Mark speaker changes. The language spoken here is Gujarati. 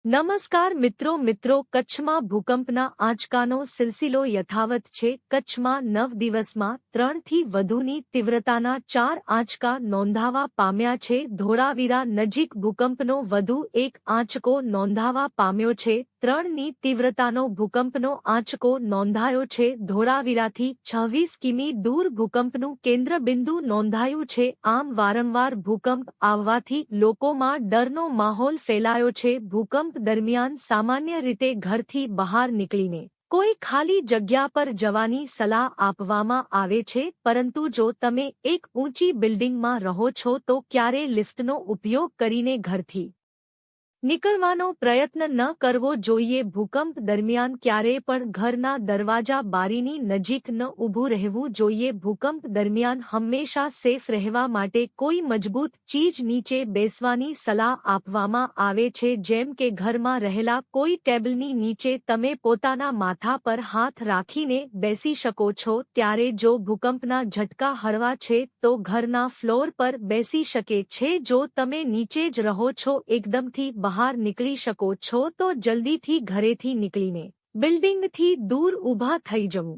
Speaker 1: નમસ્કાર મિત્રો કચ્છમાં ભૂકંપના આંચકાનો સિલસિલો યથાવત છે। કચ્છમાં 9 દિવસમાં 3થી વધુની તીવ્રતાના 4 આંચકા નોંધાવા પામ્યા છે। ધોળાવીરા નજીક ભૂકંપનો વધુ એક આંચકો નોંધાવા પામ્યો છે। 3ની તીવ્રતાનો ભૂકંપનો આંચકો નોંધાયો છે। ધોળાવીરાથી 26 કિમી દૂર ભૂકંપનું કેન્દ્રબિંદુ નોંધાયું છે। આમ વારંવાર ભૂકંપ આવવાથી લોકોમાં ડરનો માહોલ ફેલાયો છે। ભૂકંપ દરમિયાન સામાન્ય રીતે ઘરથી બહાર નીકળીને કોઈ ખાલી જગ્યા પર જવાની સલાહ આપવામાં આવે છે, પરંતુ જો તમે એક ઊંચી બિલ્ડિંગમાં રહો છો તો ક્યારે લિફ્ટનો ઉપયોગ કરીને ઘરથી નીકળવાનો પ્રયત્ન ન કરવો જોઈએ। ભૂકંપ દરમિયાન ક્યારેય પણ ઘરના દરવાજા બારીની નજીક ન ઊભું રહેવું જોઈએ। ભૂકંપ દરમિયાન હંમેશા સેફ રહેવા માટે કોઈ મજબૂત ચીજ નીચે બેસવાની સલાહ આપવામાં આવે છે, જેમ કે ઘરમાં રહેલા કોઈ ટેબલની નીચે તમે પોતાના માથા પર હાથ રાખીને બેસી શકો છો। ત્યારે જો ભૂકંપના ઝટકા હળવા છે તો ઘરના ફ્લોર પર બેસી શકે છે। જો તમે નીચે જ રહો છો, એકદમથી બહાર નીકળી શકો છો તો જલ્દીથી ઘરેથી નીકળીને બિલ્ડિંગથી દૂર ઊભા થઈ જવું।